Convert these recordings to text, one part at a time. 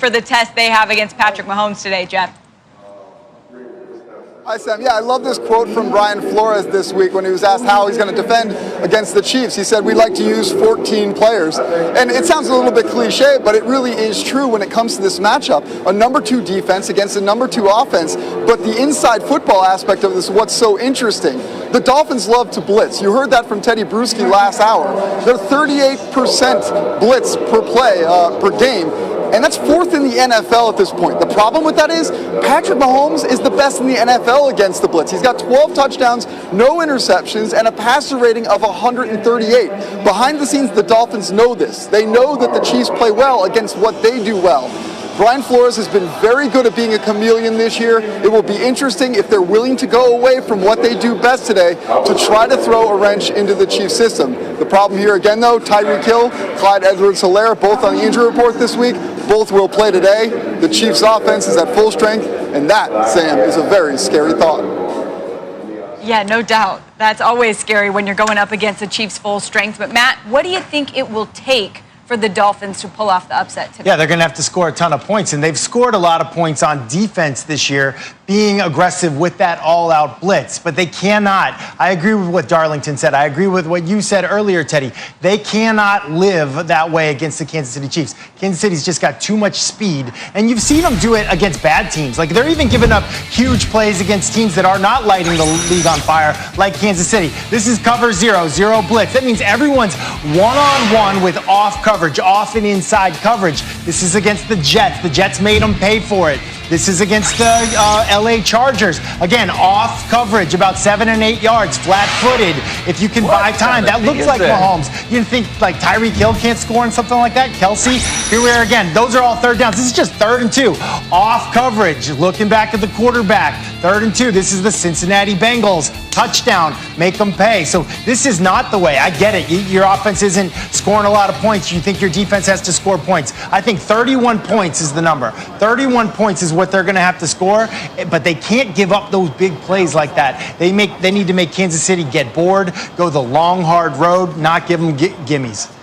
for the test they have against Patrick Mahomes today, Jeff. Hi, Sam. Yeah, I love this quote from Brian Flores this week when he was asked how he's going to defend against the Chiefs. He said, "We like to use 14 players." And it sounds a little bit cliche, but it really is true when it comes to this matchup. A number 2 defense against a number 2 offense. But the inside football aspect of this is what's so interesting. The Dolphins love to blitz. You heard that from Teddy Bruschi last hour. They're 38% blitz per play, per game. And that's 4th in the NFL at this point. The problem with that is Patrick Mahomes is the best in the NFL against the blitz. He's got 12 touchdowns, no interceptions, and a passer rating of 138. Behind the scenes, the Dolphins know this. They know that the Chiefs play well against what they do well. Brian Flores has been very good at being a chameleon this year. It will be interesting if they're willing to go away from what they do best today to try to throw a wrench into the Chiefs system. The problem here again, though, Tyreek Hill, Clyde Edwards-Helaire, both on the injury report this week. Both will play today. The Chiefs' offense is at full strength, and that, Sam, is a very scary thought. Yeah, no doubt. That's always scary when you're going up against the Chiefs' full strength. But, Matt, what do you think it will take for the Dolphins to pull off the upset today? Yeah, they're going to have to score a ton of points, and they've scored a lot of points on defense this year, being aggressive with that all-out blitz. But they cannot. I agree with what Darlington said. I agree with what you said earlier, Teddy. They cannot live that way against the Kansas City Chiefs. Kansas City's just got too much speed, and you've seen them do it against bad teams. Like, they're even giving up huge plays against teams that are not lighting the league on fire, like Kansas City. This is cover 0, 0 blitz. That means everyone's one-on-one with off coverage, off and inside coverage. This is against the Jets. The Jets made them pay for it. This is against the LA Chargers. Again, off coverage, about 7 and 8 yards, flat-footed. If you can buy time, that looks like Mahomes. You think like Tyreek Hill can't score on something like that? Kelsey, here we are again. Those are all 3rd downs. This is just 3rd and 2. Off coverage, looking back at the quarterback. 3rd and 2. This is the Cincinnati Bengals. Touchdown, make them pay. So this is not the way. I get it. Your offense isn't scoring a lot of points. You think your defense has to score points. I think 31 points is the number. 31 points is what they're going to have to score, but they can't give up those big plays like that. They need to make Kansas City get bored, go the long, hard road, not give them gimmies.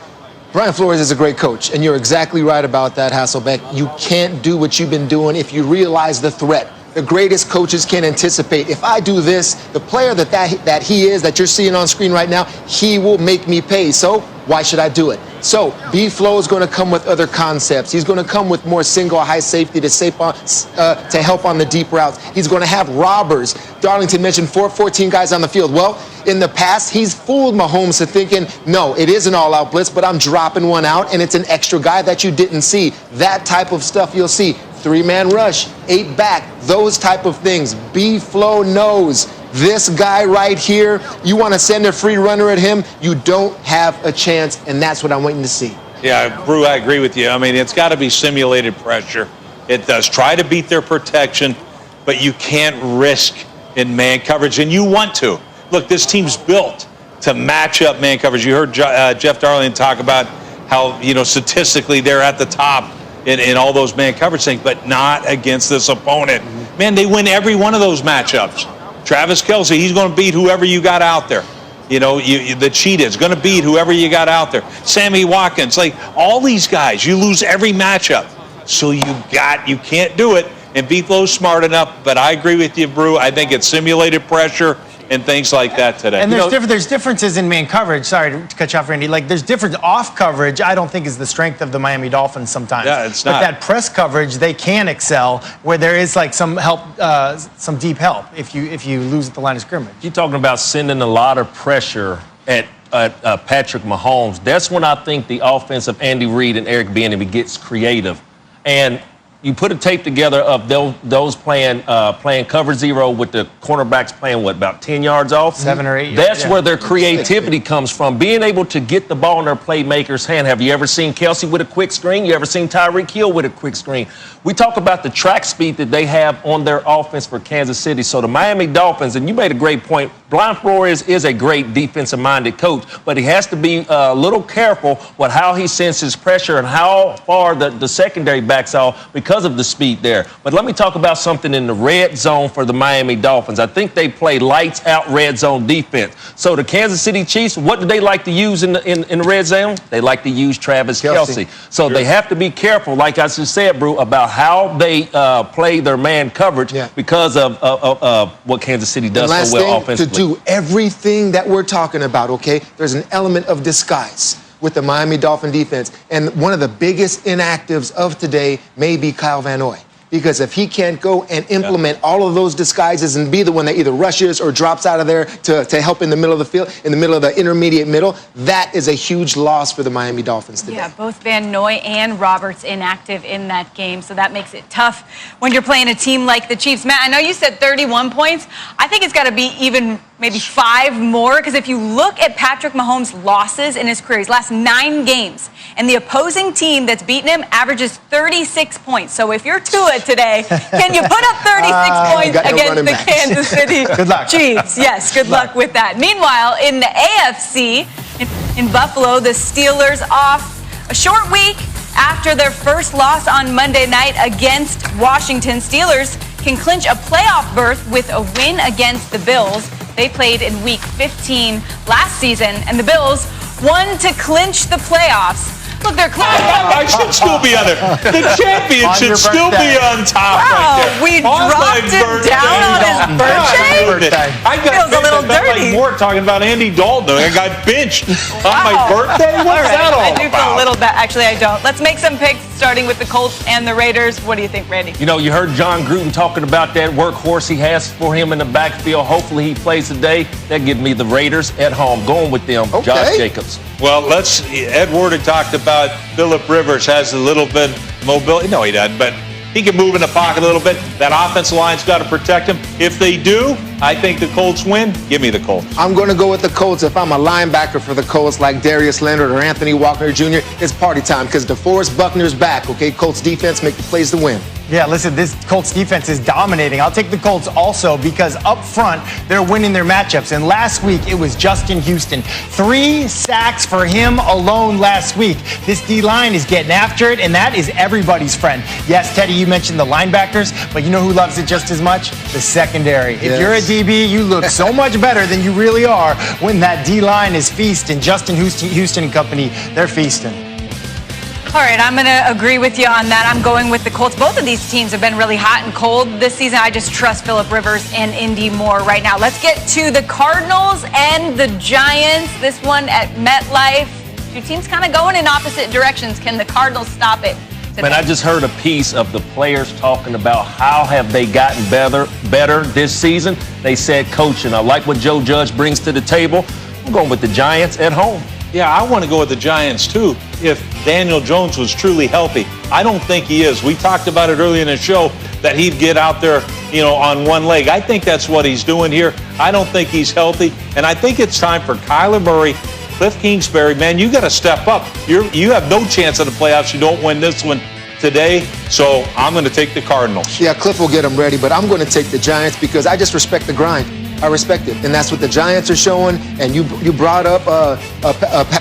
Brian Flores is a great coach, and you're exactly right about that, Hasselbeck. You can't do what you've been doing if you realize the threat. The greatest coaches can anticipate. If I do this, the player that he is, that you're seeing on screen right now, he will make me pay. So why should I do it? So B-Flow is going to come with other concepts. He's going to come with more single high safety to help on the deep routes. He's going to have robbers. Darlington mentioned 14 guys on the field. Well, in the past, he's fooled Mahomes to thinking, no, it is an all-out blitz, but I'm dropping one out, and it's an extra guy that you didn't see. That type of stuff you'll see. 3-man rush, 8 back, those type of things. B-Flow knows this guy right here, you want to send a free runner at him, you don't have a chance, and that's what I'm waiting to see. Yeah, Brew, I agree with you. I mean, it's got to be simulated pressure. It does try to beat their protection, but you can't risk in man coverage, and you want to. Look, this team's built to match up man coverage. You heard Jeff Darlington talk about how, statistically they're at the top in all those man coverage things, but not against this opponent. Man, they win every one of those matchups. Travis Kelce, he's going to beat whoever you got out there. The Cheetah's going to beat whoever you got out there. Sammy Watkins, like all these guys, you lose every matchup. So you can't do it. And B-Flow's smart enough, but I agree with you, Brew. I think it's simulated pressure and things like that today. And there's differences in man coverage. Sorry to cut you off, Randy. Like, there's difference. Off coverage, I don't think is the strength of the Miami Dolphins sometimes. Yeah, it's not. But that press coverage, they can excel where there is like some help, some deep help if you lose at the line of scrimmage. You're talking about sending a lot of pressure at Patrick Mahomes. That's when I think the offense of Andy Reid and Eric Bieniemy gets creative. And you put a tape together of those playing cover 0 with the cornerbacks playing, about 10 yards off? 7 or 8 yards. That's where their creativity comes from, being able to get the ball in their playmakers' hand. Have you ever seen Kelsey with a quick screen? You ever seen Tyreek Hill with a quick screen? We talk about the track speed that they have on their offense for Kansas City. So the Miami Dolphins, and you made a great point, Brian Flores is a great defensive-minded coach, but he has to be a little careful with how he senses pressure and how far the secondary backs off because of the speed there. But let me talk about something in the red zone for the Miami Dolphins. I think they play lights-out red zone defense. So the Kansas City Chiefs, what do they like to use in the red zone? They like to use Travis Kelce. So they have to be careful, like I just said, Brew, about how they play their man coverage because of what Kansas City does so well offensively. To do everything that we're talking about, okay, there's an element of disguise with the Miami Dolphin defense. And one of the biggest inactives of today may be Kyle Van Noy. Because if he can't go and implement all of those disguises and be the one that either rushes or drops out of there to help in the middle of the field, in the middle of the intermediate middle, that is a huge loss for the Miami Dolphins today. Yeah, both Van Noy and Roberts inactive in that game, so that makes it tough when you're playing a team like the Chiefs. Matt, I know you said 31 points. I think it's got to be even maybe 5 more, because if you look at Patrick Mahomes' losses in his career, his last 9 games, and the opposing team that's beaten him averages 36 points. So if you're Tua today, can you put up 36 points against the Kansas City Chiefs? Yes, good luck with that. Meanwhile, in the AFC, in Buffalo, the Steelers off a short week after their first loss on Monday night against Washington. Steelers can clinch a playoff berth with a win against the Bills. They played in Week 15 last season, and the Bills won to clinch the playoffs. Look, they're close. I should still be on there. The champion should still be on top right there. We dropped him down on his birthday? I got feels a little dirty. Like Mort talking about Andy Dalton. I got benched on my birthday? What's that all about? I do feel a little bit. Actually, I don't. Let's make some picks, starting with the Colts and the Raiders. What do you think, Randy? You know, you heard John Gruden talking about that workhorse he has for him in the backfield. Hopefully he plays today. That gives me the Raiders at home. Going with them, Josh Jacobs. Well, Ed Ward had talked about Phillip Rivers has a little bit mobility. No, he doesn't, but he can move in the pocket a little bit. That offensive line's got to protect him. If they do, I think the Colts win. Give me the Colts. I'm going to go with the Colts. If I'm a linebacker for the Colts like Darius Leonard or Anthony Walker Jr., it's party time because DeForest Buckner's back, okay? Colts defense make the plays to win. Yeah, listen, this Colts defense is dominating. I'll take the Colts also because up front, they're winning their matchups. And last week, it was Justin Houston. 3 sacks for him alone last week. This D-line is getting after it, and that is everybody's friend. Yes, Teddy, you mentioned the linebackers, but you know who loves it just as much? The secondary. If you're a DB, you look so much better than you really are when that D-line is feasting. Justin Houston and company, they're feasting. All right, I'm going to agree with you on that. I'm going with the Colts. Both of these teams have been really hot and cold this season. I just trust Phillip Rivers and Indy more right now. Let's get to the Cardinals and the Giants. This one at MetLife. Two teams kind of going in opposite directions. Can the Cardinals stop it today? Man, I just heard a piece of the players talking about how have they gotten better this season. They said coaching. I like what Joe Judge brings to the table. I'm going with the Giants at home. Yeah, I want to go with the Giants, too, if Daniel Jones was truly healthy. I don't think he is. We talked about it earlier in the show that he'd get out there, on one leg. I think that's what he's doing here. I don't think he's healthy. And I think it's time for Kyler Murray, Cliff Kingsbury. Man, you got to step up. You have no chance of the playoffs. You don't win this one today. So I'm going to take the Cardinals. Yeah, Cliff will get them ready, but I'm going to take the Giants because I just respect the grind. I respect it, and that's what the Giants are showing. And you brought up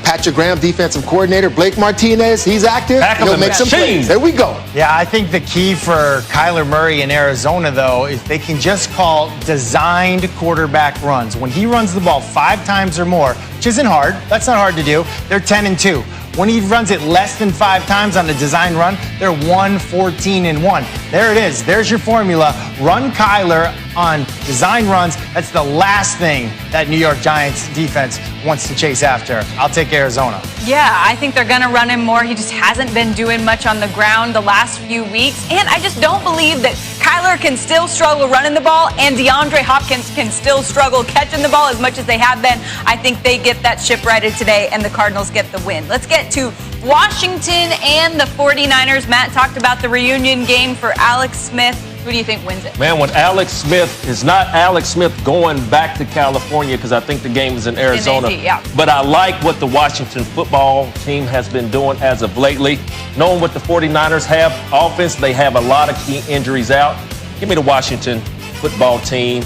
Patrick Graham, defensive coordinator. Blake Martinez, he's active. He'll make some plays. There we go. Yeah, I think the key for Kyler Murray in Arizona, though, is they can just call designed quarterback runs. When he runs the ball 5 times or more, which isn't hard. That's not hard to do. They're 10-2. When he runs it less than 5 times on a design run, they're 1-14-1. There it is. There's your formula. Run Kyler on design runs. That's the last thing that New York Giants defense wants to chase after. I'll take Arizona. Yeah, I think they're going to run him more. He just hasn't been doing much on the ground the last few weeks. And I just don't believe that Kyler can still struggle running the ball and DeAndre Hopkins can still struggle catching the ball as much as they have been. I think they get that ship righted today and the Cardinals get the win. Let's get to Washington and the 49ers. Matt talked about the reunion game for Alex Smith. Who do you think wins it? Man, when Alex Smith is not Alex Smith going back to California, because I think the game is in Arizona. But I like what the Washington football team has been doing as of lately. Knowing what the 49ers have offense, they have a lot of key injuries out. Give me the Washington football team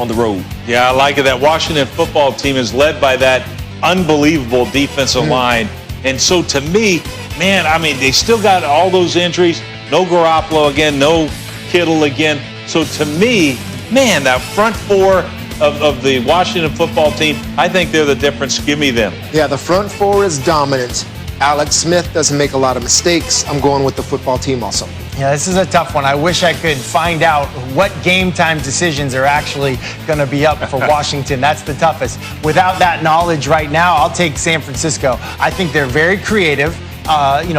on the road. Yeah, I like it. That Washington football team is led by that unbelievable defensive line. And so to me, man, I mean, they still got all those injuries. No Garoppolo again, no Kittle again. So to me, man, that front four of the Washington football team, I think they're the difference. Give me them. Yeah, the front four is dominant. Alex Smith doesn't make a lot of mistakes. I'm going with the football team also. Yeah, this is a tough one. I wish I could find out what game time decisions are actually going to be up for Washington. That's the toughest. Without that knowledge right now, I'll take San Francisco. I think they're very creative,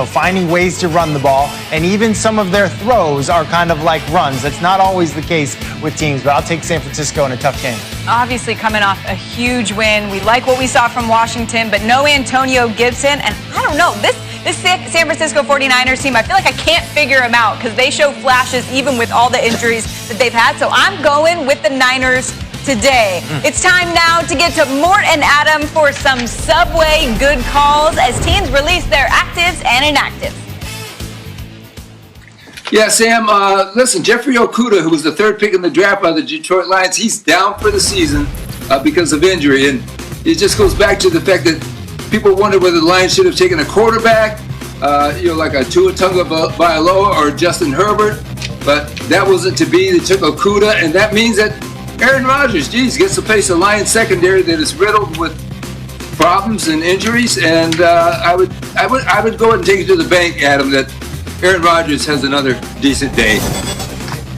finding ways to run the ball, and even some of their throws are kind of like runs. That's not always the case with teams, but I'll take San Francisco in a tough game. Obviously coming off a huge win. We like what we saw from Washington, but no Antonio Gibson. And I don't know, this San Francisco 49ers team, I feel like I can't figure them out because they show flashes even with all the injuries that they've had. So I'm going with the Niners today. It's time now to get to Mort and Adam for some Subway good calls as teams release their actives and inactives. Yeah, Sam, listen, Jeffrey Okudah, who was the third pick in the draft by the Detroit Lions, he's down for the season because of injury. And it just goes back to the fact that people wonder whether the Lions should have taken a quarterback, like a Tua Tagovailoa or Justin Herbert. But that wasn't to be. They took Okudah, and that means that Aaron Rodgers, gets to face a Lions secondary that is riddled with problems and injuries. And I would go ahead and take it to the bank, Adam, that Aaron Rodgers has another decent day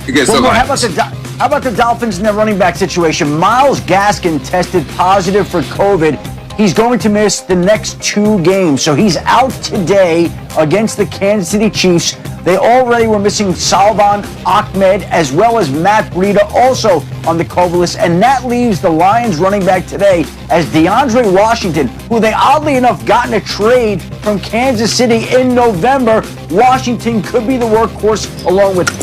against the Lions. How about the Dolphins in their running back situation? Myles Gaskin tested positive for COVID. He's going to miss the next 2 games. So he's out today against the Kansas City Chiefs. They already were missing Salvon Ahmed as well as Matt Breida also on the COVID list. And that leaves the Lions running back today as DeAndre Washington, who they oddly enough got in a trade from Kansas City in November. Washington could be the workhorse along with